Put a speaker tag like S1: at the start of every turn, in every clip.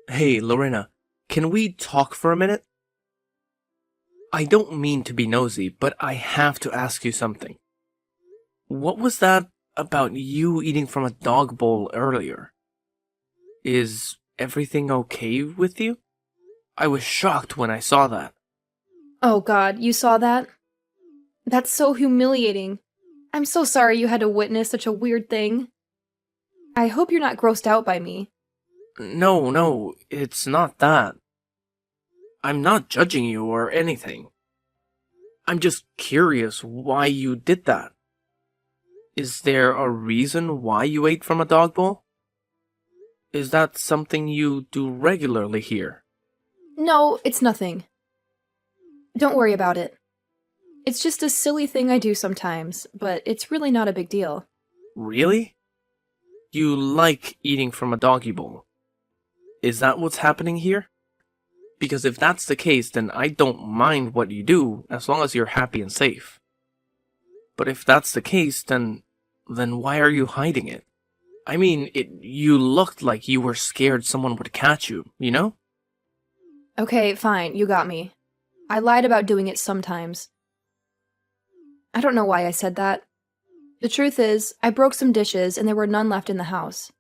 S1: Hey, Lorena, can we talk for a minute? I don't mean to be nosy, but I have to ask you something. What was that about you eating from a dog bowl earlier? Is everything okay with you? I was shocked when I saw that.
S2: Oh God, you saw that? That's so humiliating. I'm so sorry you had to witness such a weird thing. I hope you're not grossed out by me.
S1: No, it's not that. I'm not judging you or anything. I'm just curious why you did that. Is there a reason why you ate from a dog bowl? Is that something you do regularly here?
S2: No, it's nothing. Don't worry about it. It's just a silly thing I do sometimes, but it's really not a big deal.
S1: Really? You like eating from a doggy bowl. Is that what's happening here? Because if that's the case, then I don't mind what you do as long as you're happy and safe. But if that's the case, then why are you hiding it? I mean, you looked like you were scared someone would catch you, you know?
S2: Okay, fine, you got me. I lied about doing it sometimes. I don't know why I said that. The truth is, I broke some dishes and there were none left in the house.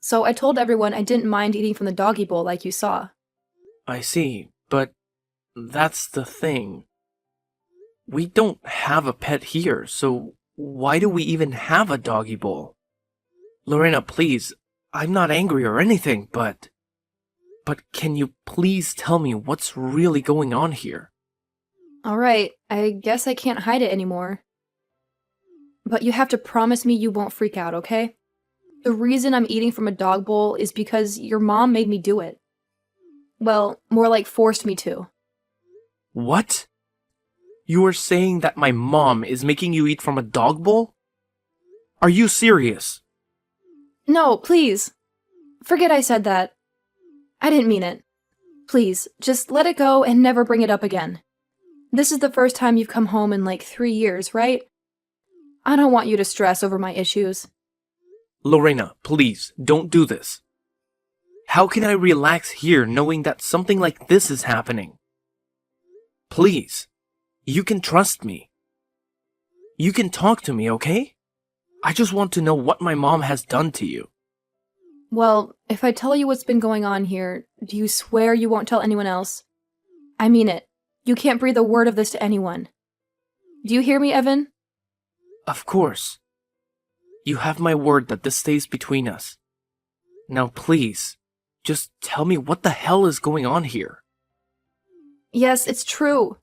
S2: So I told everyone I didn't mind eating from the doggy bowl like you saw.
S1: I see, but that's the thing. We don't have a pet here, so why do we even have a doggy bowl? Lorena, please, I'm not angry or anything, but can you please tell me what's really going on here?
S2: Alright, I guess I can't hide it anymore. But you have to promise me you won't freak out, okay? The reason I'm eating from a dog bowl is because your mom made me do it. Well, more like forced me to.
S1: What? You are saying that my mom is making you eat from a dog bowl? Are you serious?
S2: No, please. Forget I said that. I didn't mean it. Please, just let it go and never bring it up again. This is the first time you've come home in like 3 years, right? I don't want you to stress over my issues.
S1: Lorena, please, don't do this. How can I relax here knowing that something like this is happening? Please, you can trust me. You can talk to me, okay? I just want to know what my mom has done to you.
S2: Well, if I tell you what's been going on here, do you swear you won't tell anyone else? I mean it. You can't breathe a word of this to anyone. Do you hear me, Evan?
S1: Of course. You have my word that this stays between us. Now please, just tell me what the hell is going on here.
S2: Yes, it's true.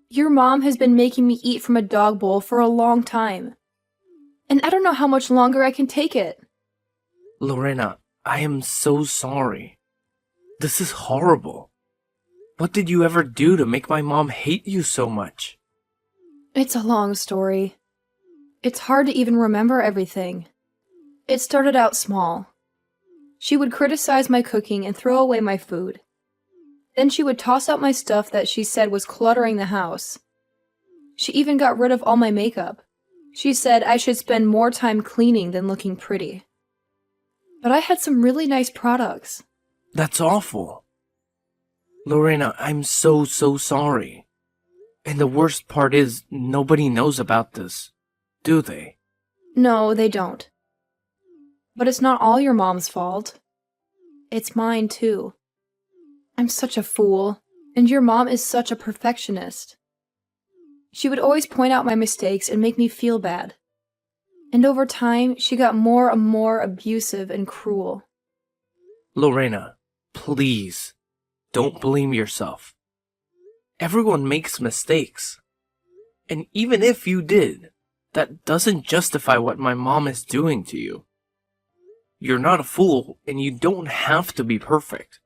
S2: Your mom has been making me eat from a dog bowl for a long time. And I don't know how much longer I can take it.
S1: Lorena, I am so sorry. This is horrible. What did you ever do to make my mom hate you so much?
S2: It's a long story. It's hard to even remember everything. It started out small. She would criticize my cooking and throw away my food. Then she would toss out my stuff that she said was cluttering the house. She even got rid of all my makeup. She said I should spend more time cleaning than looking pretty. But I had some really nice products.
S1: That's awful. Lorena, I'm so sorry. And the worst part is, nobody knows about this, do they?
S2: No, they don't. But it's not all your mom's fault. It's mine, too. I'm such a fool, and your mom is such a perfectionist. She would always point out my mistakes and make me feel bad. And over time, she got more and more abusive and cruel.
S1: Lorena, please, don't blame yourself. Everyone makes mistakes. And even if you did, that doesn't justify what my mom is doing to you. You're not a fool, and you don't have to be perfect.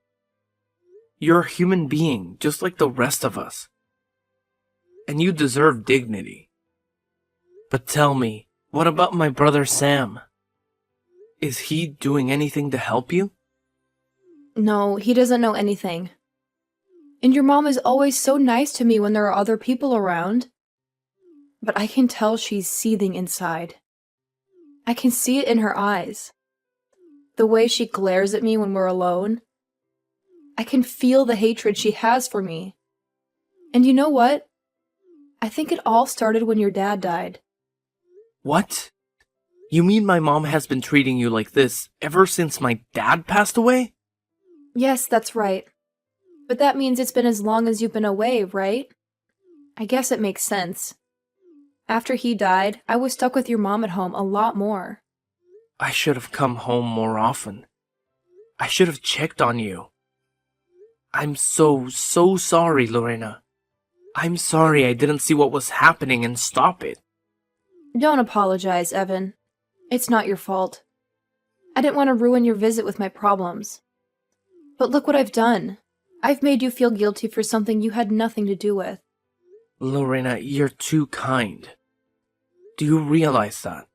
S1: You're a human being, just like the rest of us. And you deserve dignity. But tell me, what about my brother Sam? Is he doing anything to help you?
S2: No, he doesn't know anything. And your mom is always so nice to me when there are other people around. But I can tell she's seething inside. I can see it in her eyes. The way she glares at me when we're alone, I can feel the hatred she has for me. And you know what? I think it all started when your dad died.
S1: What? You mean my mom has been treating you like this ever since my dad passed away?
S2: Yes, that's right. But that means it's been as long as you've been away, right? I guess it makes sense. After he died, I was stuck with your mom at home a lot more.
S1: I should have come home more often. I should have checked on you. I'm so sorry, Lorena. I'm sorry I didn't see what was happening and stop it.
S2: Don't apologize, Evan. It's not your fault. I didn't want to ruin your visit with my problems. But look what I've done. I've made you feel guilty for something you had nothing to do with.
S1: Lorena, you're too kind. Do you realize that?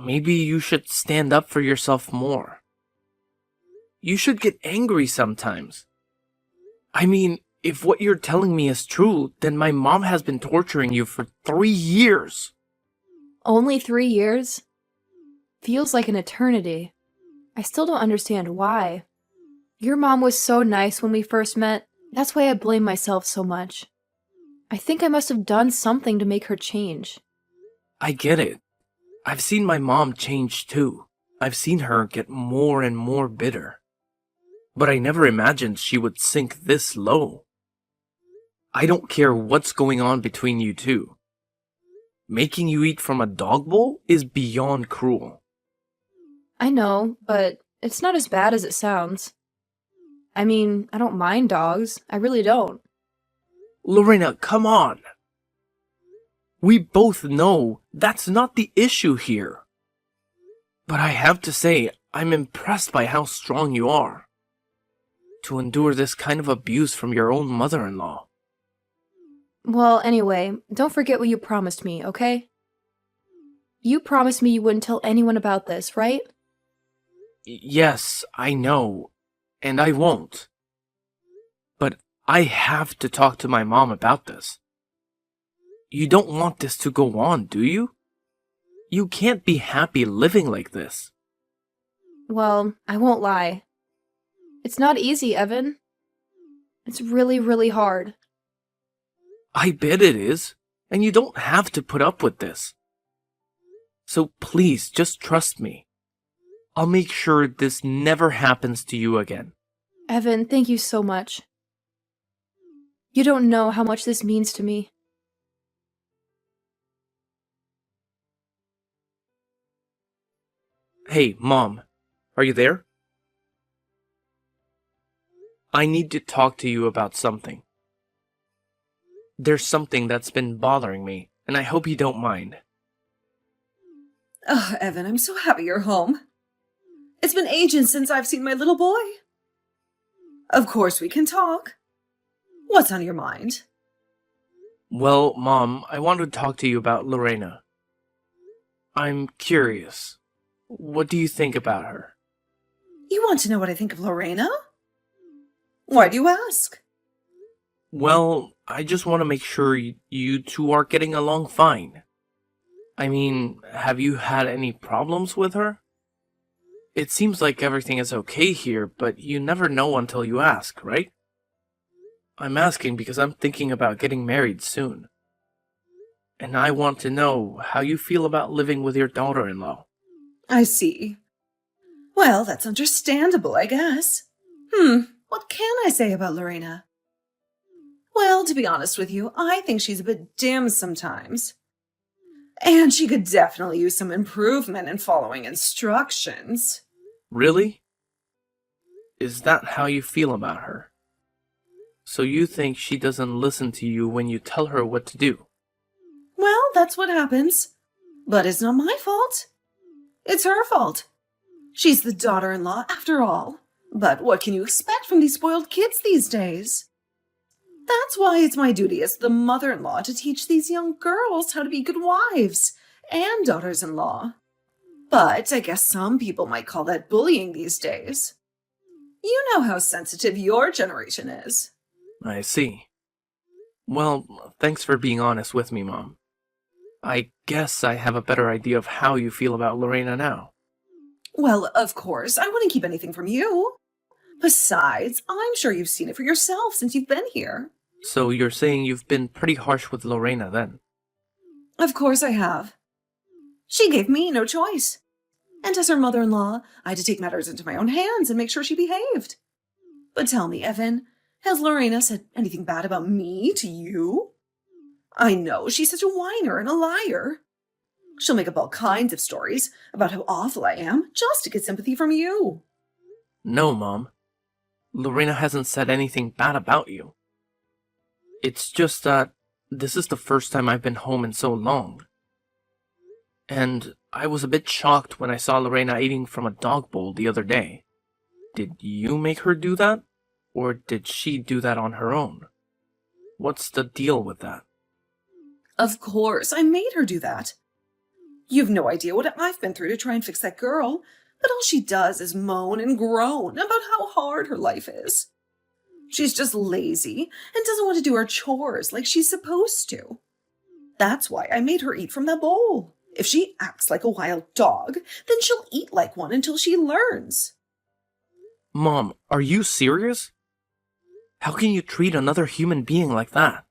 S1: Maybe you should stand up for yourself more. You should get angry sometimes. I mean, if what you're telling me is true, then my mom has been torturing you for 3 years.
S2: Only 3 years? Feels like an eternity. I still don't understand why. Your mom was so nice when we first met. That's why I blame myself so much. I think I must have done something to make her change.
S1: I get it. I've seen my mom change too. I've seen her get more and more bitter. But I never imagined she would sink this low. I don't care what's going on between you two. Making you eat from a dog bowl is beyond cruel.
S2: I know, but it's not as bad as it sounds. I mean, I don't mind dogs. I really don't.
S1: Lorena, come on. We both know that's not the issue here. But I have to say, I'm impressed by how strong you are. To endure this kind of abuse from your own mother-in-law.
S2: Well, anyway, don't forget what you promised me, okay? You promised me you wouldn't tell anyone about this, right?
S1: Yes, I know. And I won't. But I have to talk to my mom about this. You don't want this to go on, do you? You can't be happy living like this.
S2: Well, I won't lie. It's not easy, Evan. It's really, really hard.
S1: I bet it is, and you don't have to put up with this. So please, just trust me. I'll make sure this never happens to you again.
S2: Evan, thank you so much. You don't know how much this means to me.
S1: Hey, Mom, are you there? I need to talk to you about something. There's something that's been bothering me, and I hope you don't mind.
S3: Oh, Evan, I'm so happy you're home. It's been ages since I've seen my little boy. Of course we can talk. What's on your mind?
S1: Well, Mom, I want to talk to you about Lorena. I'm curious. What do you think about her?
S3: You want to know what I think of Lorena? Why do you ask?
S1: Well, I just want to make sure you two are getting along fine. I mean, have you had any problems with her? It seems like everything is okay here, but you never know until you ask, right? I'm asking because I'm thinking about getting married soon. And I want to know how you feel about living with your daughter-in-law.
S3: I see. Well, that's understandable, I guess. What can I say about Lorena? Well, to be honest with you, I think she's a bit dim sometimes. And she could definitely use some improvement in following instructions.
S1: Really? Is that how you feel about her? So you think she doesn't listen to you when you tell her what to do?
S3: Well, that's what happens. But it's not my fault. It's her fault. She's the daughter-in-law after all. But what can you expect from these spoiled kids these days? That's why it's my duty as the mother-in-law to teach these young girls how to be good wives and daughters-in-law. But I guess some people might call that bullying these days. You know how sensitive your generation is.
S1: I see. Well, thanks for being honest with me, Mom. I guess I have a better idea of how you feel about Lorena now.
S3: Well, of course, I wouldn't keep anything from you. Besides, I'm sure you've seen it for yourself since you've been here.
S1: So you're saying you've been pretty harsh with Lorena then?
S3: Of course I have. She gave me no choice. And as her mother-in-law, I had to take matters into my own hands and make sure she behaved. But tell me, Evan, has Lorena said anything bad about me to you? I know she's such a whiner and a liar. She'll make up all kinds of stories about how awful I am just to get sympathy from you.
S1: No, Mom. Lorena hasn't said anything bad about you. It's just that this is the first time I've been home in so long. And I was a bit shocked when I saw Lorena eating from a dog bowl the other day. Did you make her do that? Or did she do that on her own? What's the deal with that?
S3: Of course, I made her do that. You've no idea what I've been through to try and fix that girl, but all she does is moan and groan about how hard her life is. She's just lazy and doesn't want to do her chores like she's supposed to. That's why I made her eat from that bowl. If she acts like a wild dog, then she'll eat like one until she learns.
S1: Mom, are you serious? How can you treat another human being like that?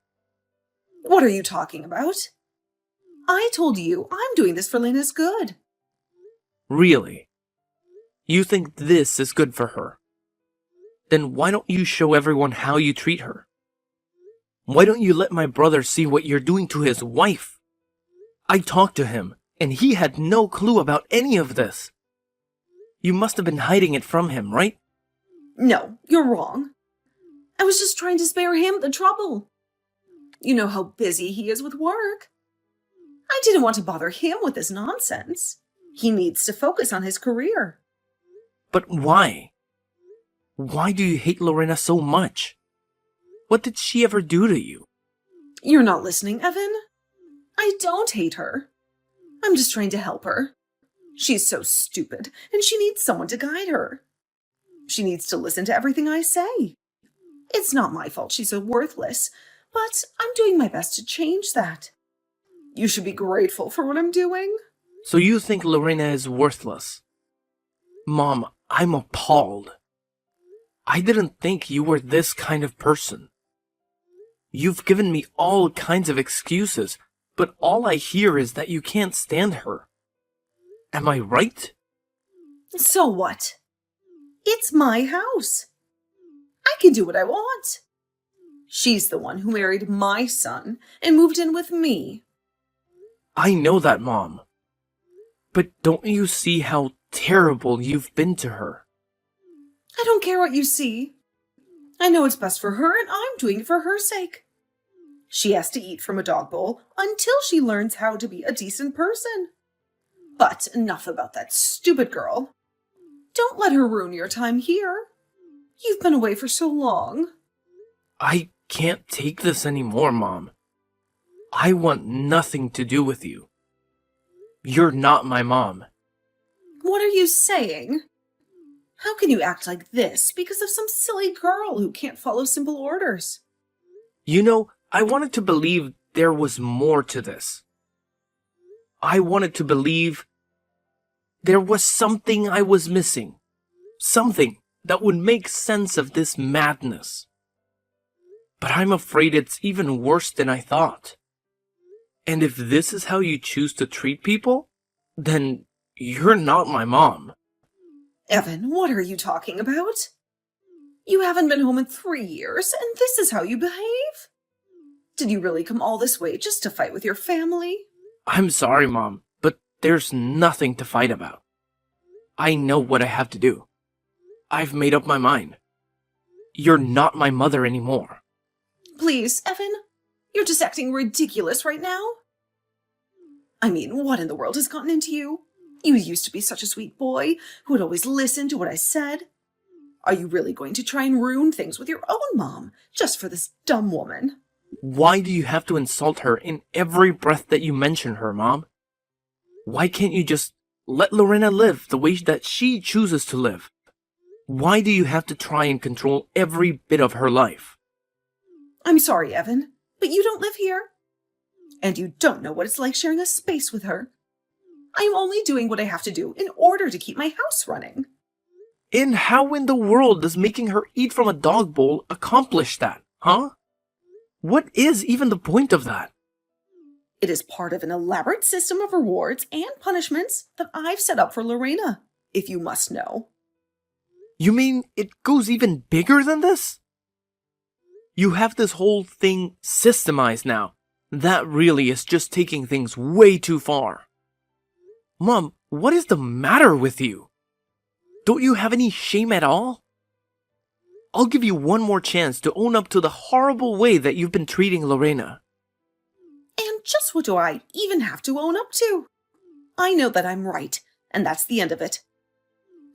S3: What are you talking about? I told you I'm doing this for Lena's good.
S1: Really? You think this is good for her? Then why don't you show everyone how you treat her? Why don't you let my brother see what you're doing to his wife? I talked to him, and he had no clue about any of this. You must have been hiding it from him, right?
S3: No, you're wrong. I was just trying to spare him the trouble. You know how busy he is with work. I didn't want to bother him with this nonsense. He needs to focus on his career.
S1: But why? Why do you hate Lorena so much? What did she ever do to you?
S3: You're not listening, Evan. I don't hate her. I'm just trying to help her. She's so stupid, and she needs someone to guide her. She needs to listen to everything I say. It's not my fault she's so worthless, but I'm doing my best to change that. You should be grateful for what I'm doing.
S1: So you think Lorena is worthless? Mom, I'm appalled. I didn't think you were this kind of person. You've given me all kinds of excuses, but all I hear is that you can't stand her. Am I right?
S3: So what? It's my house. I can do what I want. She's the one who married my son and moved in with me.
S1: I know that, Mom. But don't you see how terrible you've been to her?
S3: I don't care what you see. I know it's best for her, and I'm doing it for her sake. She has to eat from a dog bowl until she learns how to be a decent person. But enough about that stupid girl. Don't let her ruin your time here. You've been away for so long.
S1: I can't take this anymore, Mom. I want nothing to do with you. You're not my mom.
S3: What are you saying? How can you act like this because of some silly girl who can't follow simple orders?
S1: You know, I wanted to believe there was more to this. I wanted to believe there was something I was missing. Something that would make sense of this madness. But I'm afraid it's even worse than I thought. And if this is how you choose to treat people, then you're not my mom.
S3: Evan, what are you talking about? You haven't been home in 3 years, and this is how you behave? Did you really come all this way just to fight with your family?
S1: I'm sorry, Mom, but there's nothing to fight about. I know what I have to do. I've made up my mind. You're not my mother anymore.
S3: Please, Evan, you're just acting ridiculous right now. I mean, what in the world has gotten into you? You used to be such a sweet boy who would always listen to what I said. Are you really going to try and ruin things with your own mom just for this dumb woman?
S1: Why do you have to insult her in every breath that you mention her, Mom? Why can't you just let Lorena live the way that she chooses to live? Why do you have to try and control every bit of her life?
S3: I'm sorry, Evan, but you don't live here. And you don't know what it's like sharing a space with her. I am only doing what I have to do in order to keep my house running.
S1: And how in the world does making her eat from a dog bowl accomplish that, huh? What is even the point of that?
S3: It is part of an elaborate system of rewards and punishments that I've set up for Lorena, if you must know.
S1: You mean it goes even bigger than this? You have this whole thing systemized now. That really is just taking things way too far. Mom, what is the matter with you? Don't you have any shame at all? I'll give you one more chance to own up to the horrible way that you've been treating Lorena.
S3: And just what do I even have to own up to? I know that I'm right, and that's the end of it.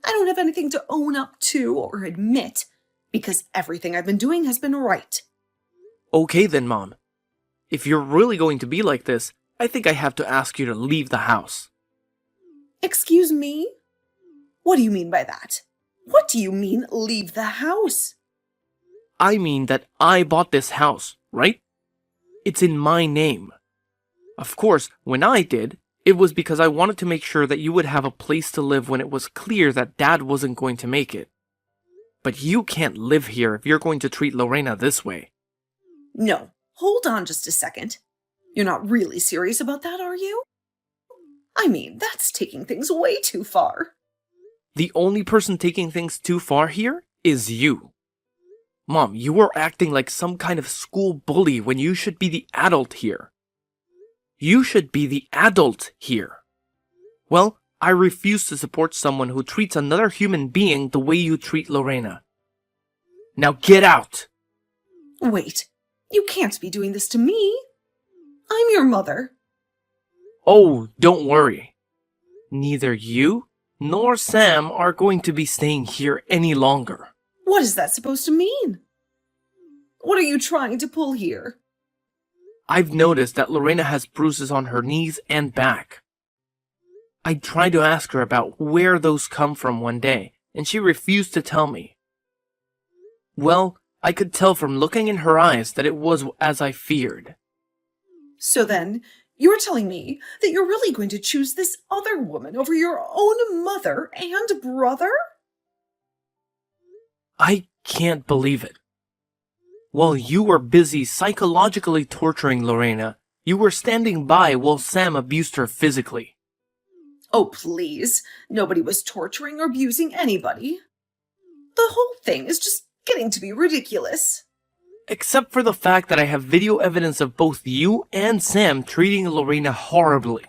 S3: I don't have anything to own up to or admit, because everything I've been doing has been right.
S1: Okay then, Mom. If you're really going to be like this, I think I have to ask you to leave the house.
S3: Excuse me? What do you mean by that? What do you mean, leave the house?
S1: I mean that I bought this house, right? It's in my name. Of course, when I did, it was because I wanted to make sure that you would have a place to live when it was clear that Dad wasn't going to make it. But you can't live here if you're going to treat Lorena this way.
S3: No, hold on just a second. You're not really serious about that, are you? I mean, that's taking things way too far.
S1: The only person taking things too far here is you. Mom, you are acting like some kind of school bully when you should be the adult here. You should be the adult here. Well, I refuse to support someone who treats another human being the way you treat Lorena. Now get out!
S3: Wait, you can't be doing this to me. I'm your mother.
S1: Oh, don't worry. Neither you nor Sam are going to be staying here any longer.
S3: What is that supposed to mean? What are you trying to pull here?
S1: I've noticed that Lorena has bruises on her knees and back. I tried to ask her about where those come from one day, and she refused to tell me. Well, I could tell from looking in her eyes that it was as I feared.
S3: So then, you're telling me that you're really going to choose this other woman over your own mother and brother?
S1: I can't believe it. While you were busy psychologically torturing Lorena, you were standing by while Sam abused her physically.
S3: Oh, please. Nobody was torturing or abusing anybody. The whole thing is just getting to be ridiculous.
S1: Except for the fact that I have video evidence of both you and Sam treating Lorena horribly.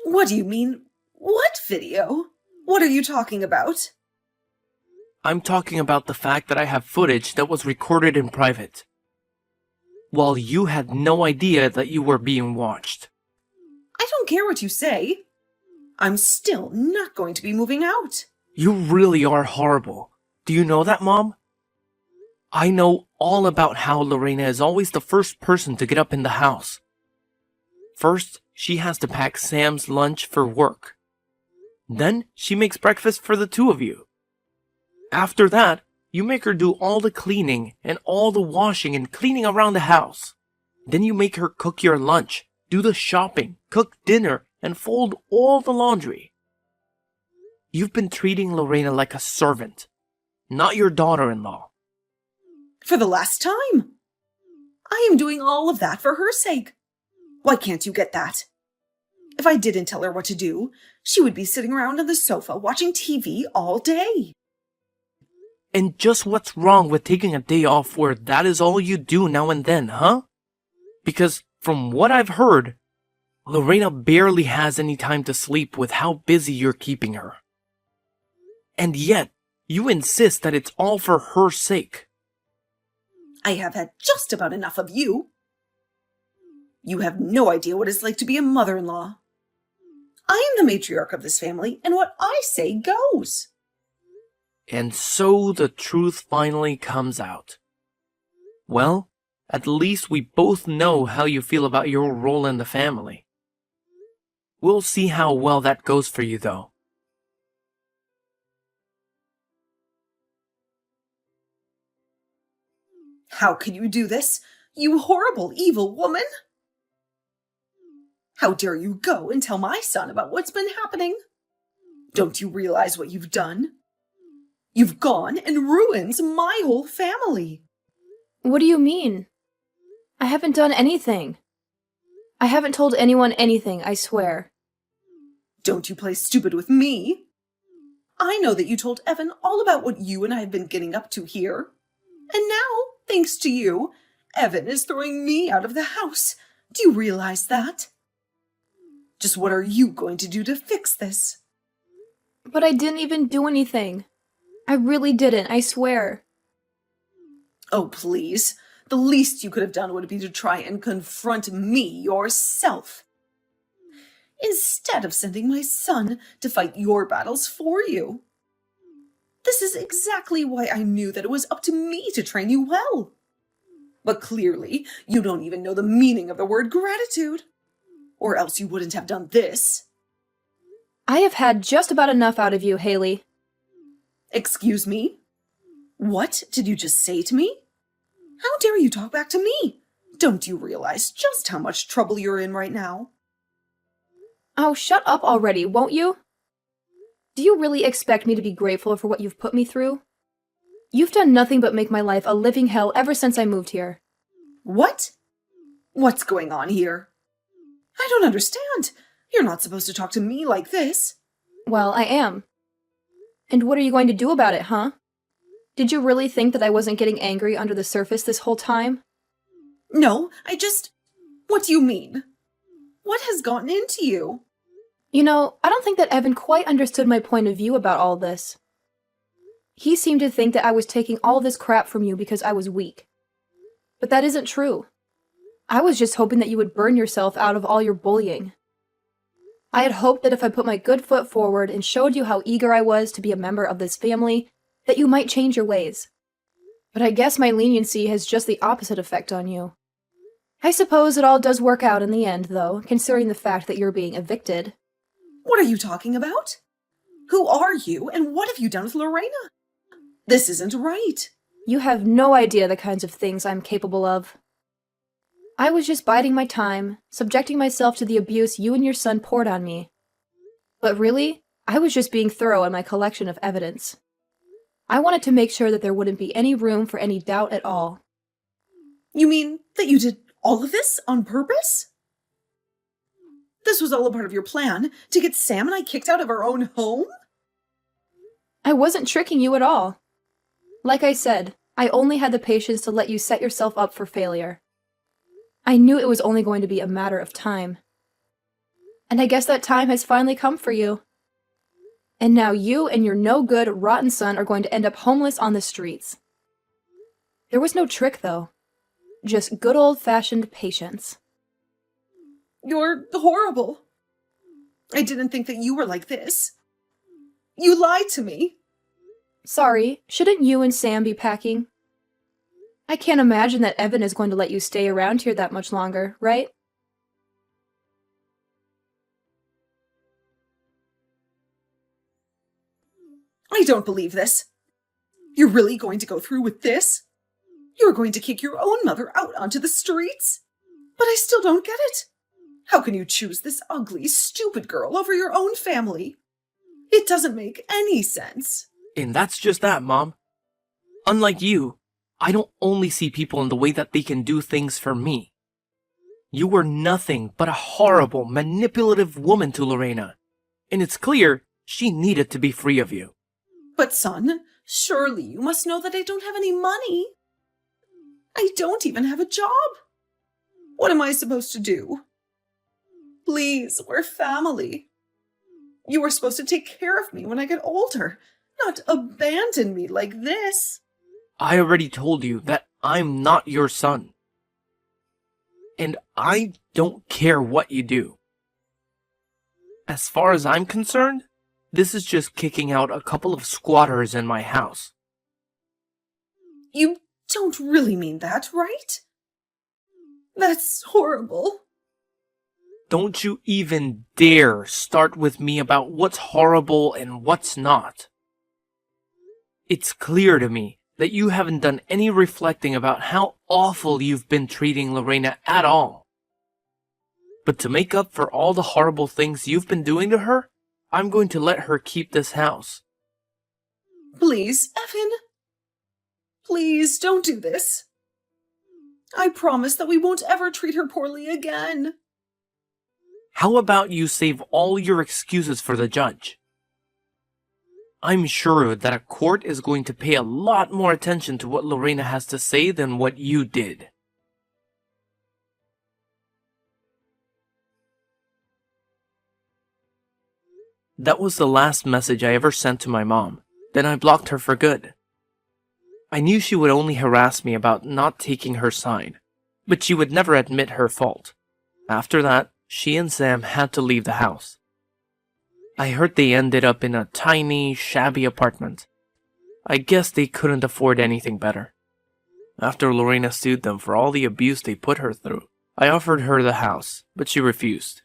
S3: What do you mean? What video? What are you talking about?
S1: I'm talking about the fact that I have footage that was recorded in private, while you had no idea that you were being watched.
S3: I don't care what you say. I'm still not going to be moving out.
S1: You really are horrible. Do you know that, Mom? I know all about how Lorena is always the first person to get up in the house. First, she has to pack Sam's lunch for work. Then, she makes breakfast for the two of you. After that, you make her do all the cleaning and all the washing and cleaning around the house. Then you make her cook your lunch, do the shopping, cook dinner, and fold all the laundry. You've been treating Lorena like a servant, not your daughter-in-law.
S3: For the last time. I am doing all of that for her sake. Why can't you get that? If I didn't tell her what to do, she would be sitting around on the sofa watching TV all day.
S1: And just what's wrong with taking a day off where that is all you do now and then, huh? Because from what I've heard, Lorena barely has any time to sleep with how busy you're keeping her. And yet, you insist that it's all for her sake.
S3: I have had just about enough of you. You have no idea what it's like to be a mother-in-law. I am the matriarch of this family, and what I say goes.
S1: And so the truth finally comes out. Well, at least we both know how you feel about your role in the family. We'll see how well that goes for you, though.
S3: How can you do this, you horrible, evil woman? How dare you go and tell my son about what's been happening? Don't you realize what you've done? You've gone and ruined my whole family.
S2: What do you mean? I haven't done anything. I haven't told anyone anything, I swear.
S3: Don't you play stupid with me. I know that you told Evan all about what you and I have been getting up to here. And now, thanks to you, Evan is throwing me out of the house. Do you realize that? Just what are you going to do to fix this?
S2: But I didn't even do anything. I really didn't, I swear.
S3: Oh, please. The least you could have done would be to try and confront me yourself, instead of sending my son to fight your battles for you. This is exactly why I knew that it was up to me to train you well. But clearly, you don't even know the meaning of the word gratitude, or else you wouldn't have done this.
S2: I have had just about enough out of you, Haley.
S3: Excuse me? What did you just say to me? How dare you talk back to me? Don't you realize just how much trouble you're in right now?
S2: Oh, shut up already, won't you? Do you really expect me to be grateful for what you've put me through? You've done nothing but make my life a living hell ever since I moved here.
S3: What? What's going on here? I don't understand. You're not supposed to talk to me like this.
S2: Well, I am. And what are you going to do about it, huh? Did you really think that I wasn't getting angry under the surface this whole time?
S3: No, What do you mean? What has gotten into you?
S2: You know, I don't think that Evan quite understood my point of view about all this. He seemed to think that I was taking all this crap from you because I was weak. But that isn't true. I was just hoping that you would burn yourself out of all your bullying. I had hoped that if I put my good foot forward and showed you how eager I was to be a member of this family, that you might change your ways. But I guess my leniency has just the opposite effect on you. I suppose it all does work out in the end, though, considering the fact that you're being evicted.
S3: What are you talking about? Who are you, and what have you done with Lorena? This isn't right.
S2: You have no idea the kinds of things I'm capable of. I was just biding my time, subjecting myself to the abuse you and your son poured on me. But really, I was just being thorough in my collection of evidence. I wanted to make sure that there wouldn't be any room for any doubt at all.
S3: You mean that you did all of this on purpose? This was all a part of your plan to get Sam and I kicked out of our own home?
S2: I wasn't tricking you at all. Like I said, I only had the patience to let you set yourself up for failure. I knew it was only going to be a matter of time. And I guess that time has finally come for you. And now you and your no-good, rotten son are going to end up homeless on the streets. There was no trick, though. Just good old-fashioned patience.
S3: You're horrible. I didn't think that you were like this. You lied to me.
S2: Sorry, shouldn't you and Sam be packing? I can't imagine that Evan is going to let you stay around here that much longer, right?
S3: I don't believe this. You're really going to go through with this? You're going to kick your own mother out onto the streets? But I still don't get it. How can you choose this ugly, stupid girl over your own family? It doesn't make any sense.
S1: And that's just that, Mom. Unlike you, I don't only see people in the way that they can do things for me. You were nothing but a horrible, manipulative woman to Lorena, and it's clear she needed to be free of you.
S3: But son, surely you must know that I don't have any money. I don't even have a job. What am I supposed to do? Please, we're family. You were supposed to take care of me when I get older, not abandon me like this.
S1: I already told you that I'm not your son. And I don't care what you do. As far as I'm concerned, this is just kicking out a couple of squatters in my house.
S3: You don't really mean that, right? That's horrible.
S1: Don't you even dare start with me about what's horrible and what's not. It's clear to me that you haven't done any reflecting about how awful you've been treating Lorena at all. But to make up for all the horrible things you've been doing to her, I'm going to let her keep this house.
S3: Please, Evan. Please, don't do this. I promise that we won't ever treat her poorly again.
S1: How about you save all your excuses for the judge? I'm sure that a court is going to pay a lot more attention to what Lorena has to say than what you did. That was the last message I ever sent to my mom. Then I blocked her for good. I knew she would only harass me about not taking her side, but she would never admit her fault. After that, she and Sam had to leave the house. I heard they ended up in a tiny, shabby apartment. I guess they couldn't afford anything better. After Lorena sued them for all the abuse they put her through, I offered her the house, but she refused.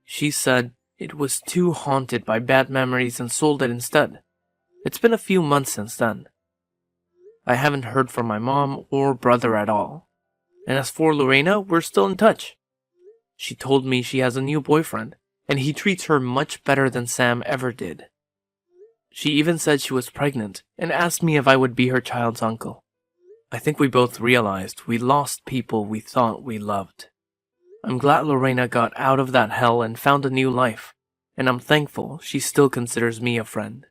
S1: She said it was too haunted by bad memories and sold it instead. It's been a few months since then. I haven't heard from my mom or brother at all. And as for Lorena, we're still in touch. She told me she has a new boyfriend, and he treats her much better than Sam ever did. She even said she was pregnant and asked me if I would be her child's uncle. I think we both realized we lost people we thought we loved. I'm glad Lorena got out of that hell and found a new life, and I'm thankful she still considers me a friend.